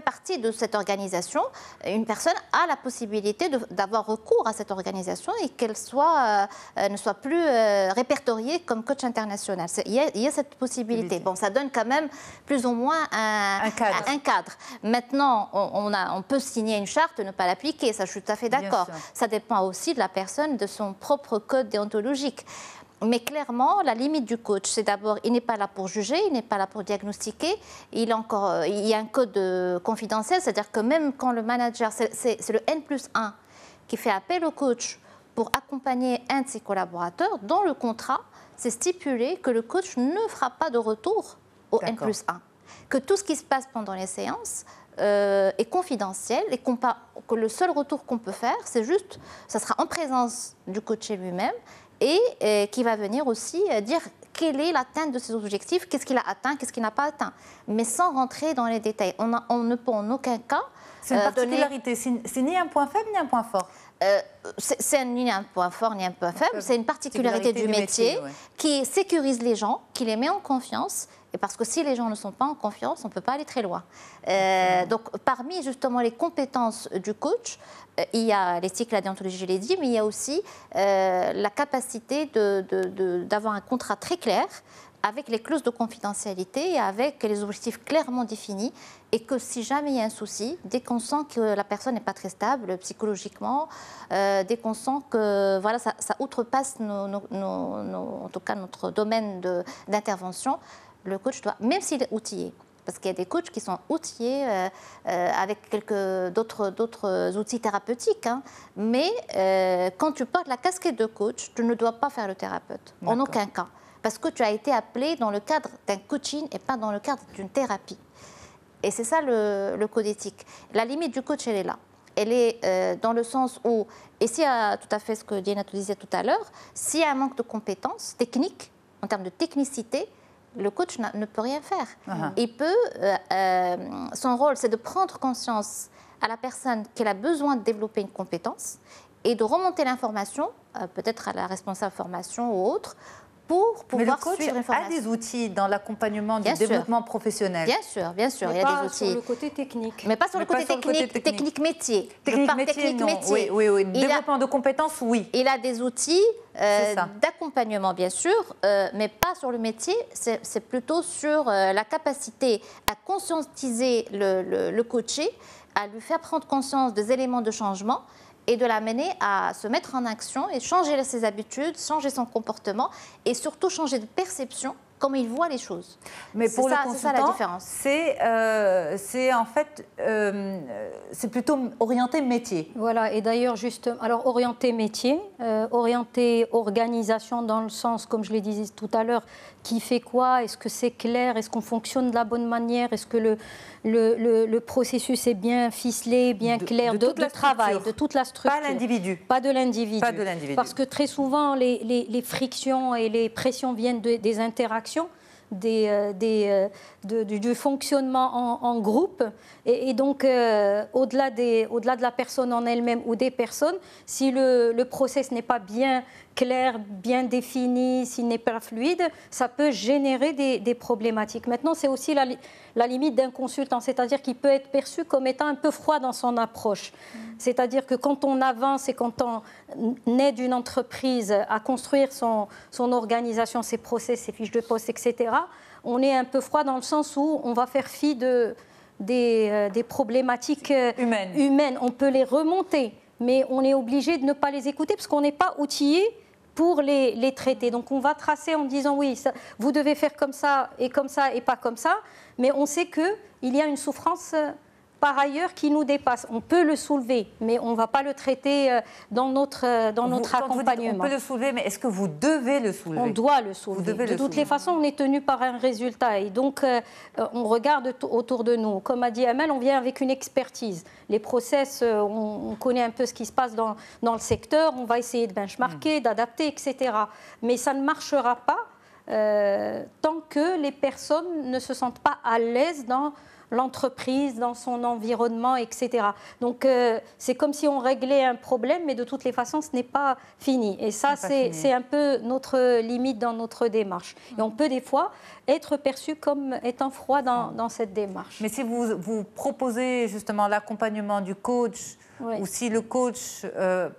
partie de cette organisation, une personne a la possibilité d'avoir recours à cette organisation et qu'elle ne soit plus répertoriée comme coach international. Il y a cette possibilité. Bon, ça donne quand même plus ou moins un cadre. Maintenant, on peut signer une charte et ne pas l'appliquer. Ça, je suis tout à fait d'accord. Ça dépend aussi de la personne, de son propre code déontologique. Mais clairement, la limite du coach, c'est d'abord, il n'est pas là pour juger, il n'est pas là pour diagnostiquer. Il y a un code confidentiel, c'est-à-dire que même quand le manager, c'est le N+1 qui fait appel au coach pour accompagner un de ses collaborateurs, dans le contrat, c'est stipulé que le coach ne fera pas de retour au N+1. Que tout ce qui se passe pendant les séances est confidentiel et que le seul retour qu'on peut faire, c'est juste, ça sera en présence du coaché lui-même et qui va venir aussi dire quelle est l'atteinte de ses objectifs, qu'est-ce qu'il a atteint, qu'est-ce qu'il n'a pas atteint, mais sans rentrer dans les détails. On ne peut en aucun cas... C'est une particularité, c'est ni un point faible ni un point fort. C'est ni un point fort ni un point faible, c'est une particularité du métier qui sécurise les gens, qui les met en confiance. Et parce que si les gens ne sont pas en confiance, on ne peut pas aller très loin. Donc, parmi justement les compétences du coach, il y a l'éthique, la déontologie, je l'ai dit, mais il y a aussi la capacité d'avoir un contrat très clair avec les clauses de confidentialité et avec les objectifs clairement définis, et que si jamais il y a un souci, dès qu'on sent que la personne n'est pas très stable psychologiquement, dès qu'on sent que voilà, ça outrepasse en tout cas notre domaine d'intervention, le coach doit, même s'il est outillé, parce qu'il y a des coachs qui sont outillés avec d'autres outils thérapeutiques, hein, mais quand tu portes la casquette de coach, tu ne dois pas faire le thérapeute, en aucun cas. Parce que tu as été appelé dans le cadre d'un coaching et pas dans le cadre d'une thérapie. Et c'est ça le code éthique. La limite du coach, elle est là. Elle est dans le sens où, et s'il y a tout à fait ce que Diana te disait tout à l'heure, s'il y a un manque de compétences techniques, en termes de technicité, le coach ne peut rien faire. Il peut, son rôle, c'est de prendre conscience à la personne qu'elle a besoin de développer une compétence et de remonter l'information, peut-être à la responsable formation ou autre, pour pouvoir suivre une formation. Mais le coach a des outils dans l'accompagnement du développement professionnel. Bien sûr, bien sûr, mais il y a pas des outils. Sur le côté technique. Mais pas sur le côté technique métier. Technique métier. Oui. Développement de compétences, oui. Il a des outils d'accompagnement, bien sûr, mais pas sur le métier. C'est plutôt sur la capacité à conscientiser le coaché, à lui faire prendre conscience des éléments de changement et de l'amener à se mettre en action et changer ses habitudes, changer son comportement et surtout changer de perception comment il voit les choses. Mais pour le c'est ça la consultant, différence. c'est en fait, c'est plutôt orienté métier. Voilà, et d'ailleurs, alors orienté métier, orienté organisation dans le sens, comme je l'ai dit tout à l'heure, qui fait quoi, est-ce que c'est clair, est-ce qu'on fonctionne de la bonne manière, est-ce que le processus est bien ficelé, bien clair, de travail, de toute la structure. Pas l'individu. Pas de l'individu. Pas de l'individu. Parce que très souvent, les frictions et les pressions viennent des interactions, du fonctionnement en groupe. Et donc, au-delà de la personne en elle-même ou des personnes, si le process n'est pas bien clair, bien défini, s'il n'est pas fluide, ça peut générer des problématiques. Maintenant, c'est aussi la limite d'un consultant, c'est-à-dire qu'il peut être perçu comme étant un peu froid dans son approche. C'est-à-dire que quand on avance et quand on aide une entreprise à construire son organisation, ses process, ses fiches de poste, etc., on est un peu froid dans le sens où on va faire fi des problématiques humaines. On peut les remonter, mais on est obligé de ne pas les écouter parce qu'on n'est pas outillé pour les traiter. Donc on va tracer en disant oui, vous devez faire comme ça et pas comme ça, mais on sait qu'il y a une souffrance par ailleurs qui nous dépasse. On peut le soulever, mais on ne va pas le traiter dans notre accompagnement. On peut le soulever, mais est-ce que vous devez le soulever? On doit le soulever. De toutes les façons, on est tenu par un résultat. Et donc, on regarde autour de nous. Comme a dit Amel, on vient avec une expertise. Les process, on connaît un peu ce qui se passe dans le secteur. On va essayer de benchmarker, d'adapter, etc. Mais ça ne marchera pas tant que les personnes ne se sentent pas à l'aise dans l'entreprise, dans son environnement, etc. Donc, c'est comme si on réglait un problème, mais de toutes les façons, ce n'est pas fini. Et ça, c'est un peu notre limite dans notre démarche. Et on peut des fois être perçu comme étant froid dans cette démarche. Mais si vous proposez justement l'accompagnement du coach, ou si le coach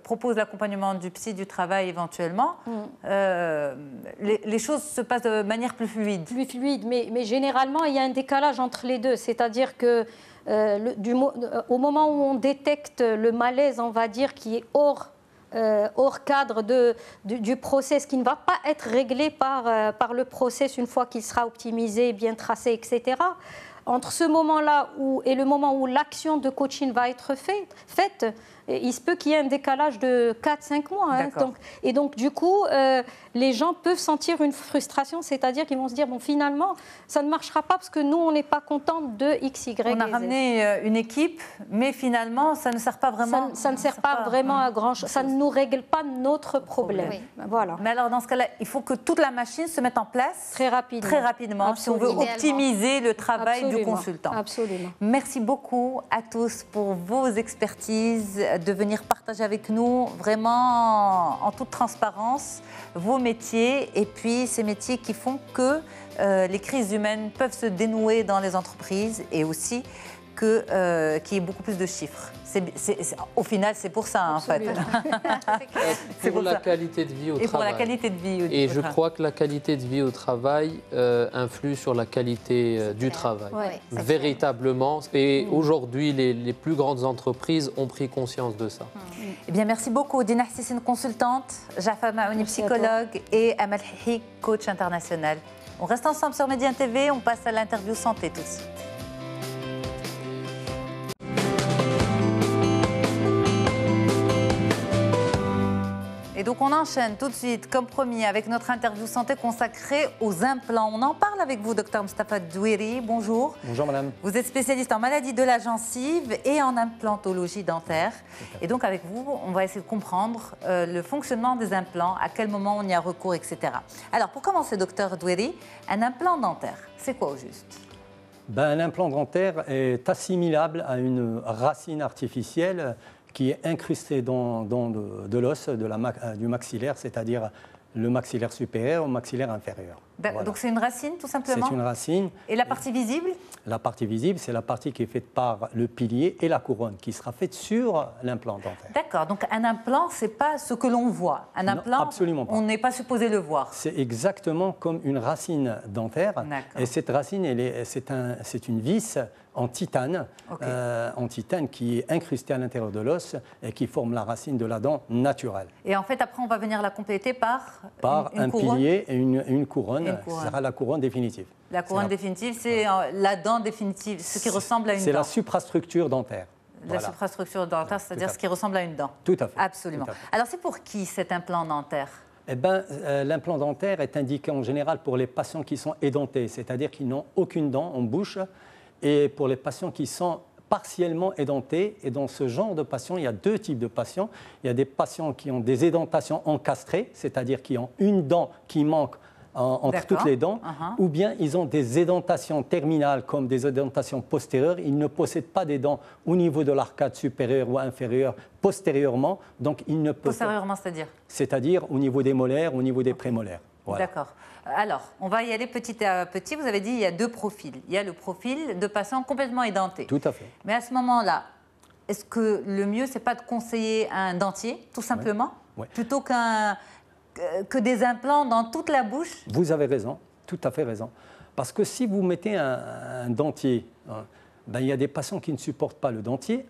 propose l'accompagnement du psy du travail éventuellement, les choses se passent de manière plus fluide. Plus fluide, mais généralement, il y a un décalage entre les deux. C'est-à-dire que au moment où on détecte le malaise, on va dire, qui est hors cadre du process, qui ne va pas être réglé par le process une fois qu'il sera optimisé, bien tracé, etc., entre ce moment-là et le moment où l'action de coaching va être faite, il se peut qu'il y ait un décalage de 4-5 mois. Et donc, du coup, les gens peuvent sentir une frustration, c'est-à-dire qu'ils vont se dire, bon, finalement, ça ne marchera pas parce que nous, on n'est pas contents de X, Y, on a ramené une équipe, mais finalement, ça ne sert pas vraiment. Ça ne sert pas vraiment à grand-chose. Ça ne nous règle pas notre problème. Oui. Voilà. Mais alors, dans ce cas-là, il faut que toute la machine se mette en place très rapidement si on veut optimiser le travail du consultant. Absolument. Merci beaucoup à tous pour vos expertises, de venir partager avec nous vraiment en toute transparence vos métiers et puis ces métiers qui font que les crises humaines peuvent se dénouer dans les entreprises et aussi qu'il y ait beaucoup plus de chiffres. Au final, c'est pour ça, en fait. C'est pour la qualité de vie au travail. Et pour la qualité de vie. Et je crois que la qualité de vie au travail influe sur la qualité du travail. Ouais, véritablement. Et aujourd'hui, les plus grandes entreprises ont pris conscience de ça. Eh bien, merci beaucoup. Dina Hsissine, consultante, Jaffa Maouni, psychologue, et Amal Hihi, coach international. On reste ensemble sur Média TV. On passe à l'interview santé tout de suite. Et donc on enchaîne tout de suite, comme promis, avec notre interview santé consacrée aux implants. On en parle avec vous, Dr Moustapha Douiri. Bonjour. Bonjour madame. Vous êtes spécialiste en maladies de la gencive et en implantologie dentaire. Et donc avec vous, on va essayer de comprendre le fonctionnement des implants, à quel moment on y a recours, etc. Alors pour commencer, Dr Douiri, un implant dentaire, c'est quoi au juste ? Un implant dentaire est assimilable à une racine artificielle qui est incrustée dans de l'os du maxillaire, c'est-à-dire le maxillaire supérieur ou le maxillaire inférieur. Voilà. Donc c'est une racine, tout simplement ? C'est une racine. Et la partie visible ? La partie visible, c'est la partie qui est faite par le pilier et la couronne, qui sera faite sur l'implant dentaire. D'accord, donc un implant, ce n'est pas ce que l'on voit. Un implant, non, absolument pas. On n'est pas supposé le voir. C'est exactement comme une racine dentaire. Et cette racine, c'est une vis en titane, qui est incrustée à l'intérieur de l'os et qui forme la racine de la dent naturelle. Et en fait, après, on va venir la compléter par un pilier et une couronne ce sera la couronne définitive. La couronne définitive, c'est la dent définitive, ce qui ressemble à une dent. C'est la suprastructure dentaire. La suprastructure dentaire, c'est-à-dire ce qui ressemble à une dent. Tout à fait. Absolument. Tout à fait. Alors, c'est pour qui cet implant dentaire? Eh bien, l'implant dentaire est indiqué en général pour les patients qui sont édentés, c'est-à-dire qui n'ont aucune dent en bouche, et pour les patients qui sont partiellement édentés. Et dans ce genre de patients, il y a deux types de patients. Il y a des patients qui ont des édentations encastrées, c'est-à-dire qui ont une dent qui manque entre toutes les dents, ou bien ils ont des édentations terminales comme des édentations postérieures. Ils ne possèdent pas des dents au niveau de l'arcade supérieure ou inférieure postérieurement, donc ils ne peuvent postérieurement, c'est-à-dire au niveau des molaires, au niveau des prémolaires. Voilà. D'accord. Alors, on va y aller petit à petit. Vous avez dit qu'il y a deux profils. Il y a le profil de patients complètement édentés. Tout à fait. Mais à ce moment-là, est-ce que le mieux, c'est pas de conseiller un dentier, tout simplement, plutôt que des implants dans toute la bouche? Vous avez raison, tout à fait raison. Parce que si vous mettez un dentier, ben, il y a des patients qui ne supportent pas le dentier,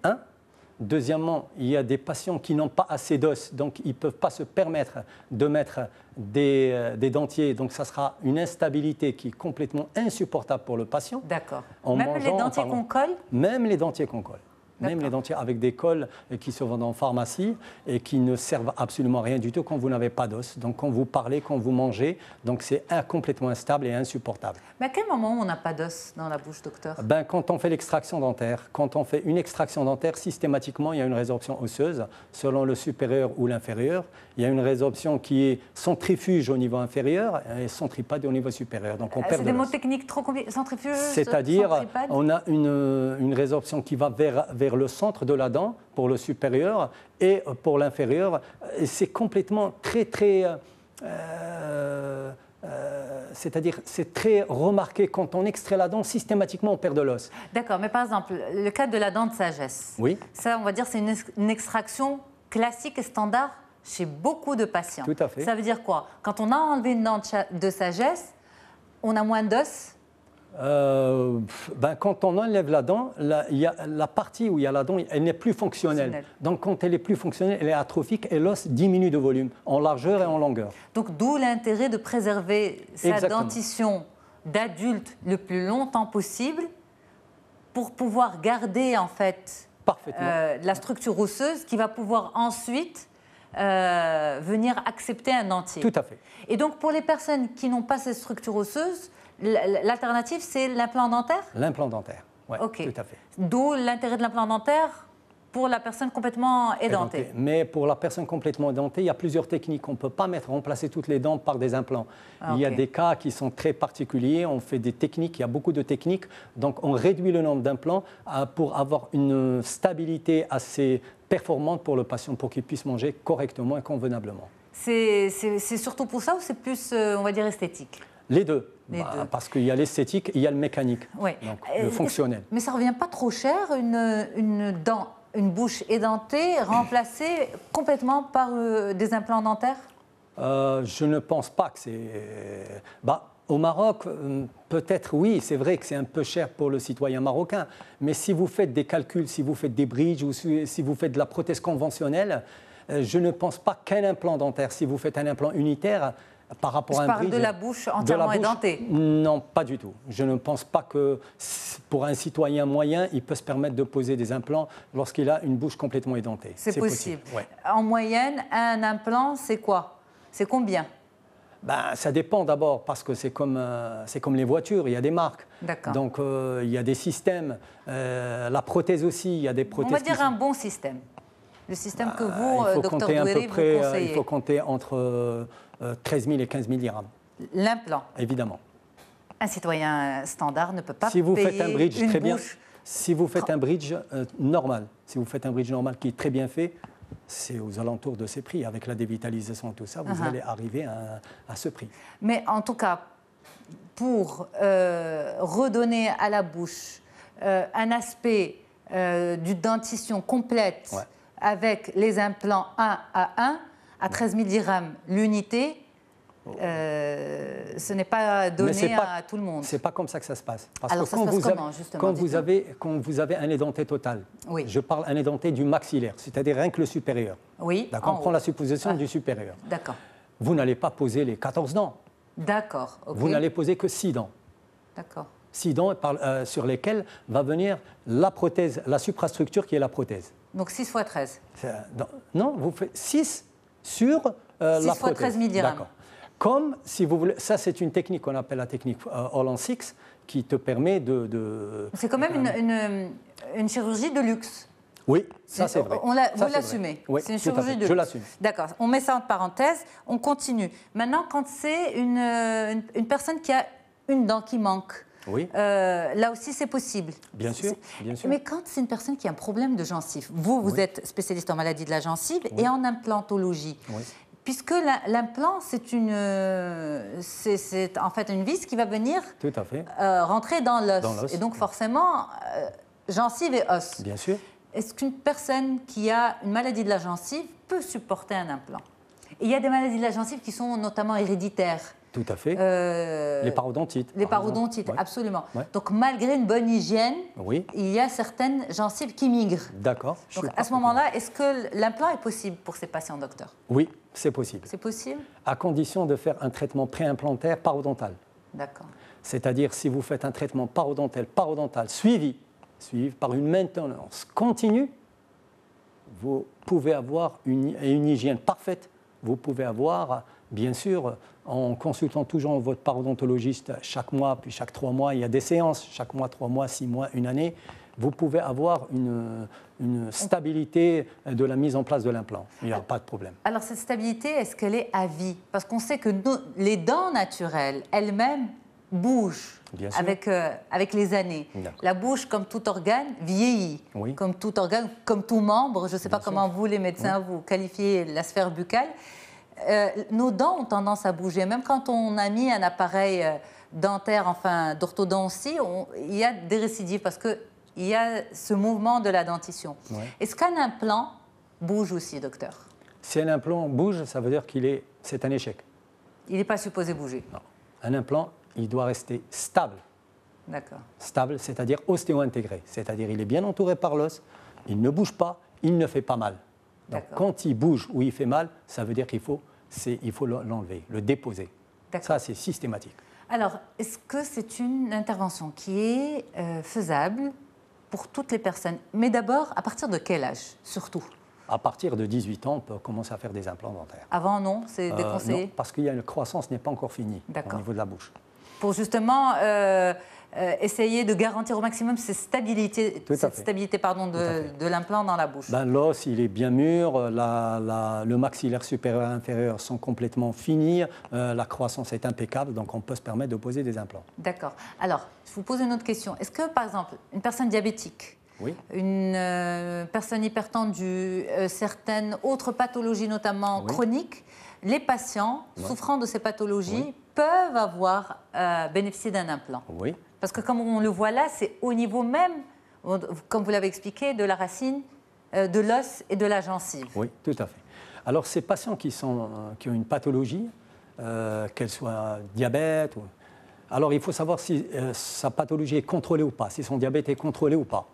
Deuxièmement, il y a des patients qui n'ont pas assez d'os, donc ils ne peuvent pas se permettre de mettre des dentiers. Donc ça sera une instabilité qui est complètement insupportable pour le patient. D'accord. Même les dentiers qu'on colle? Même les dentiers qu'on colle. Même les dentiers avec des colles qui se vendent en pharmacie et qui ne servent absolument à rien du tout quand vous n'avez pas d'os. Donc quand vous parlez, quand vous mangez, donc c'est complètement instable et insupportable. Mais à quel moment on n'a pas d'os dans la bouche, docteur? Ben, quand on fait l'extraction dentaire, quand on fait une extraction dentaire, systématiquement, il y a une résorption osseuse selon le supérieur ou l'inférieur. Il y a une résorption qui est centrifuge au niveau inférieur et centripède au niveau supérieur. Donc on perd de l'os. C'est des mots techniques trop compliqués. Centrifuge, c'est-à-dire, on a une résorption qui va vers le centre de la dent pour le supérieur et pour l'inférieur. C'est complètement c'est-à-dire, c'est très remarqué quand on extrait la dent, systématiquement on perd de l'os. D'accord, mais par exemple, le cas de la dent de sagesse, oui. Ça, on va dire, c'est une extraction classique et standard chez beaucoup de patients. Tout à fait. Ça veut dire quoi? Quand on a enlevé une dent de sagesse, on a moins d'os? Quand on enlève la dent, la partie où il y a la dent, elle n'est plus fonctionnelle. Donc quand elle est plus fonctionnelle, elle est atrophique et l'os diminue de volume, en largeur et en longueur. Donc d'où l'intérêt de préserver sa dentition d'adulte le plus longtemps possible pour pouvoir garder en fait la structure osseuse qui va pouvoir ensuite venir accepter un dentier. Tout à fait. Et donc pour les personnes qui n'ont pas cette structure osseuse, l'alternative, c'est l'implant dentaire? L'implant dentaire, oui, tout à fait. D'où l'intérêt de l'implant dentaire pour la personne complètement édentée. Mais pour la personne complètement édentée, il y a plusieurs techniques. On ne peut pas remplacer toutes les dents par des implants. Il y a des cas qui sont très particuliers. On fait des techniques, il y a beaucoup de techniques. Donc on réduit le nombre d'implants pour avoir une stabilité assez performante pour le patient, pour qu'il puisse manger correctement et convenablement. C'est surtout pour ça ou c'est plus, on va dire, esthétique? Les deux. Parce qu'il y a l'esthétique et il y a le mécanique, donc le fonctionnel. Mais ça ne revient pas trop cher, une bouche édentée remplacée complètement par des implants dentaires? Je ne pense pas que c'est... au Maroc, peut-être oui, c'est vrai que c'est un peu cher pour le citoyen marocain, mais si vous faites des calculs, si vous faites des bridges ou si vous faites de la prothèse conventionnelle, je ne pense pas qu'un implant dentaire, si vous faites un implant unitaire, par rapport à un bridge... Je parle de la bouche entièrement édentée. Non, pas du tout. Je ne pense pas que pour un citoyen moyen, il peut se permettre de poser des implants lorsqu'il a une bouche complètement édentée. C'est possible. Ouais. En moyenne, un implant, c'est quoi? C'est combien? Ça dépend d'abord parce que c'est comme les voitures, il y a des marques. D'accord. Donc il y a des systèmes. La prothèse aussi, il y a des prothèses. On va dire un bon système. Le système que vous, docteur Douéry, vous conseillez. Il faut compter entre 13 000 et 15 000 dirhams. L'implant? Évidemment. Un citoyen standard ne peut pas payer une bouche. Si vous faites un bridge normal, qui est très bien fait, c'est aux alentours de ces prix. Avec la dévitalisation et tout ça, vous allez arriver à ce prix. Mais en tout cas, pour redonner à la bouche un aspect d'une dentition complète avec les implants 1 à 1, à 13 000 dirhams l'unité, ce n'est pas donné à tout le monde. Ce n'est pas comme ça que ça se passe. Parce Alors que ça se passe comment, justement, quand vous avez un édenté total, je parle un édenté du maxillaire, c'est-à-dire rien que le supérieur. Oui. On prend la supposition du supérieur. D'accord. Vous n'allez pas poser les 14 dents. D'accord. Ok. Vous n'allez poser que 6 dents. D'accord. 6 dents sur lesquelles va venir la prothèse, la suprastructure qui est la prothèse. Donc 6 fois 13. Non, vous faites 6 sur 6 la fois prothèse. 13 000 dirhams. D'accord. Comme si vous voulez, ça c'est une technique qu'on appelle la technique All on Six qui te permet de C'est quand même une chirurgie de luxe. Oui, ça c'est vrai. Vous Ça, c'est vrai. l'assumez. Oui, C'est une tout à chirurgie fait. de Je luxe. l'assume. D'accord. On met ça en parenthèse. On continue. Maintenant, quand c'est une personne qui a une dent qui manque, Oui. là aussi c'est possible. Bien sûr, bien sûr. Mais quand c'est une personne qui a un problème de gencive, vous êtes spécialiste en maladie de la gencive et en implantologie. Oui. Puisque l'implant, c'est en fait une vis qui va venir Tout à fait. rentrer dans Dans l'os. l'os, Et donc oui. forcément, gencive et os. Bien sûr. Est-ce qu'une personne qui a une maladie de la gencive peut supporter un implant? Et il y a des maladies de la gencive qui sont notamment héréditaires. Tout à fait. Les parodontites. Les par exemple. parodontites, Ouais. absolument. Ouais. Donc malgré une bonne hygiène, Oui. il y a certaines gencives qui migrent. D'accord. je Donc suis à ce moment-là, est-ce que l'implant est possible pour ces patients, docteur? Oui, c'est possible. C'est possible? À condition de faire un traitement préimplantaire parodontal. D'accord. C'est-à-dire si vous faites un traitement parodontal suivi par une maintenance continue, vous pouvez avoir une hygiène parfaite. Vous pouvez avoir, bien sûr, en consultant toujours votre parodontologiste chaque mois, puis chaque 3 mois, il y a des séances, chaque mois, 3 mois, 6 mois, une année, vous pouvez avoir une stabilité de la mise en place de l'implant. Il n'y a pas de problème. Alors cette stabilité, est-ce qu'elle est à vie? Parce qu'on sait que les dents naturelles elles-mêmes bougent Bien sûr. avec les années. D'accord. La bouche, comme tout organe, vieillit. Oui. Comme tout organe, comme tout membre. Je ne sais pas Bien sûr. comment vous, les médecins, vous qualifiez la sphère buccale. Nos dents ont tendance à bouger. Même quand on a mis un appareil dentaire, enfin d'orthodontie, il y a des récidives parce qu'il y a ce mouvement de la dentition. Ouais. Est-ce qu'un implant bouge aussi, docteur? Si un implant bouge, ça veut dire c'est un échec. Il n'est pas supposé bouger. Non. Un implant, il doit rester stable. D'accord. Stable, c'est-à-dire ostéo-intégré. C'est-à-dire il est bien entouré par l'os, il ne bouge pas, il ne fait pas mal. Donc D'accord. quand il bouge ou il fait mal, ça veut dire qu'il faut l'enlever, le déposer. D'accord. Ça, c'est systématique. Alors, est-ce que c'est une intervention qui est faisable pour toutes les personnes? Mais d'abord, à partir de quel âge, surtout? À partir de 18 ans, on peut commencer à faire des implants dentaires. Avant, non? C'est déconseillé? Non, parce qu'il y a une croissance n'est pas encore finie D'accord. au niveau de la bouche. Pour justement essayer de garantir au maximum cette stabilité, Tout à fait. de l'implant dans la bouche. Ben, l'os, il est bien mûr, le maxillaire supérieur et inférieur sont complètement finis, la croissance est impeccable, donc on peut se permettre de poser des implants. D'accord. Alors, je vous pose une autre question. Est-ce que, par exemple, une personne diabétique, Oui. une personne hypertendue, certaines autres pathologies, notamment Oui. chroniques, les patients souffrant de ces pathologies peuvent avoir bénéficié d'un implant? Oui. Parce que comme on le voit là, c'est au niveau même, comme vous l'avez expliqué, de la racine, de l'os et de la gencive. Oui, tout à fait. Alors, ces patients qui ont une pathologie, qu'elle soit diabète, alors il faut savoir si sa pathologie est contrôlée ou pas, si son diabète est contrôlé ou pas.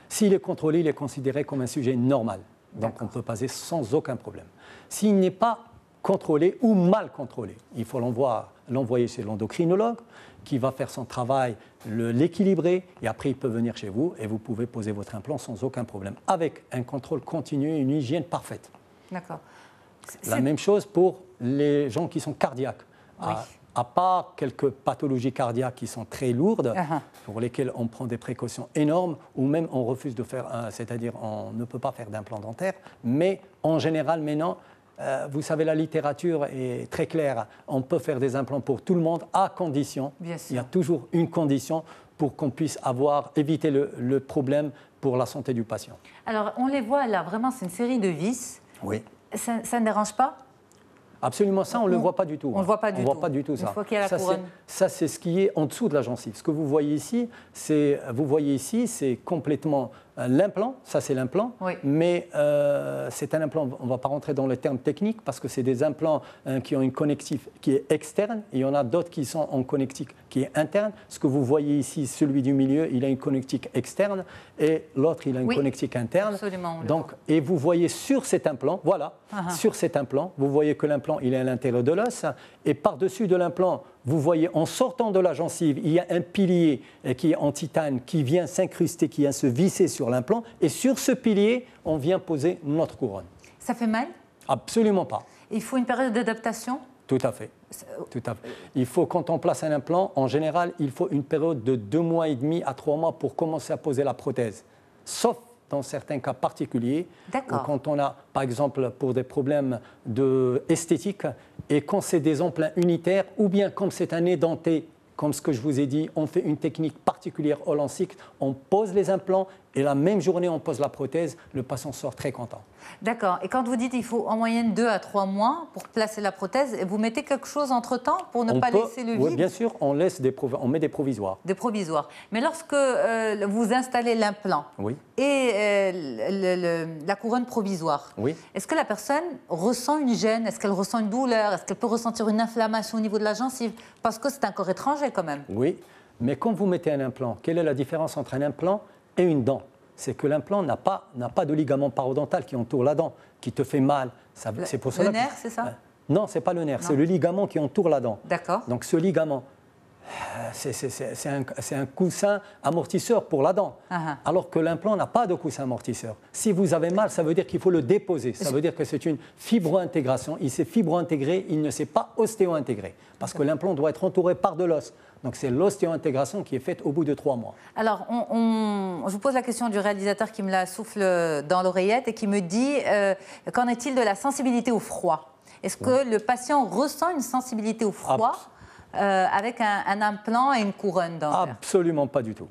S'il est contrôlé, il est considéré comme un sujet normal. Donc, on peut passer sans aucun problème. S'il n'est pas contrôlé ou mal contrôlé, il faut l'envoyer chez l'endocrinologue qui va faire son travail, l'équilibrer, et après il peut venir chez vous et vous pouvez poser votre implant sans aucun problème, avec un contrôle continu et une hygiène parfaite. D'accord. La même chose pour les gens qui sont cardiaques. Oui. À part quelques pathologies cardiaques qui sont très lourdes, Uh-huh. pour lesquelles on prend des précautions énormes, ou même on refuse de faire, c'est-à-dire on ne peut pas faire d'implant dentaire, mais en général maintenant, vous savez, la littérature est très claire. On peut faire des implants pour tout le monde à condition. Bien sûr. Il y a toujours une condition pour qu'on puisse éviter le problème pour la santé du patient. Alors, on les voit là, vraiment, c'est une série de vis. Oui. Ça ne dérange pas? Absolument, ça, on ne le voit pas du tout. On ne le voit pas du tout. On ne voit pas du tout Une ça. fois qu'il y a la Ça, couronne. ça, c'est ce qui est en dessous de la gencive. Ce que vous voyez ici, c'est complètement L'implant, ça c'est l'implant, Oui. mais c'est un implant, on ne va pas rentrer dans les termes techniques parce que c'est des implants qui ont une connectique qui est externe, et il y en a d'autres qui sont en connectique qui est interne. Ce que vous voyez ici, celui du milieu, il a une connectique externe et l'autre, il a une Oui, connectique interne. absolument, on le Donc, et vous voyez sur cet implant, voilà, sur cet implant, vous voyez que l'implant, il est à l'intérieur de l'os, et par-dessus de l'implant, vous voyez, en sortant de la gencive, il y a un pilier qui est en titane, qui vient s'incruster, qui vient se visser sur l'implant. Et sur ce pilier, on vient poser notre couronne. Ça fait mal? Absolument pas. Il faut une période d'adaptation? Tout à fait. Tout à fait. Il faut, quand on place un implant, en général, il faut une période de 2 mois et demi à 3 mois pour commencer à poser la prothèse. Sauf dans certains cas particuliers, quand on a, par exemple, pour des problèmes esthétiques, et quand c'est des implants unitaires, ou bien comme c'est un édenté, comme ce que je vous ai dit, on fait une technique particulière hollandique, on pose les implants et la même journée on pose la prothèse, le patient sort très content. D'accord. Et quand vous dites qu'il faut en moyenne 2 à 3 mois pour placer la prothèse, vous mettez quelque chose entre-temps pour ne pas laisser le vide? Oui, bien sûr, on met des provisoires. Des provisoires. Mais lorsque vous installez l'implant et la couronne provisoire, est-ce que la personne ressent une gêne? Est-ce qu'elle ressent une douleur? Est-ce qu'elle peut ressentir une inflammation au niveau de la gencive? Parce que c'est un corps étranger quand même. Oui, mais quand vous mettez un implant, quelle est la différence entre un implant et une dent? C'est que l'implant n'a pas de ligament parodontal qui entoure la dent, qui te fait mal. C'est pour cela le nerf, c'est ça? Non, ce n'est pas le nerf, c'est le ligament qui entoure la dent. D'accord. Donc ce ligament, c'est un coussin amortisseur pour la dent. Alors que l'implant n'a pas de coussin amortisseur. Si vous avez mal, ça veut dire qu'il faut le déposer. Ça veut dire que c'est une fibro-intégration. Il s'est fibro-intégré, il ne s'est pas ostéo-intégré. Parce que l'implant doit être entouré par de l'os. Donc c'est l'ostéo-intégration qui est faite au bout de 3 mois. Alors, je vous pose la question du réalisateur qui me la souffle dans l'oreillette et qui me dit qu'en est-il de la sensibilité au froid? Est-ce que le patient ressent une sensibilité au froid avec un implant et une couronne dentaire? Absolument pas du tout.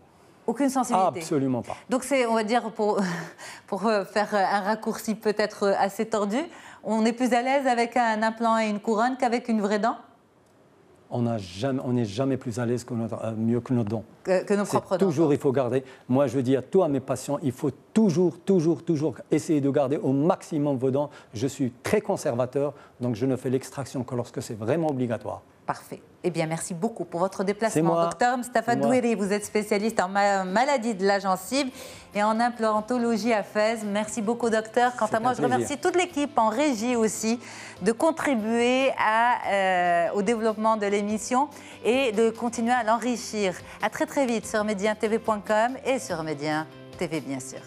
Aucune sensibilité? Absolument pas. Donc c'est, on va dire, pour faire un raccourci peut-être assez tordu, on est plus à l'aise avec un implant et une couronne qu'avec une vraie dent? On n'est jamais plus à l'aise mieux que nos dents. Que nos propres dents. Toujours, il faut garder. Moi, je dis à tous mes patients, il faut toujours essayer de garder au maximum vos dents. Je suis très conservateur, donc je ne fais l'extraction que lorsque c'est vraiment obligatoire. Parfait. Eh bien, merci beaucoup pour votre déplacement. Docteur Mustapha Doueri, vous êtes spécialiste en maladie de la gencive et en implantologie à Fès. Merci beaucoup, docteur. Quant à moi, je remercie toute l'équipe en régie aussi de contribuer au développement de l'émission et de continuer à l'enrichir. À très très vite sur medientv.com et sur Médien TV, bien sûr.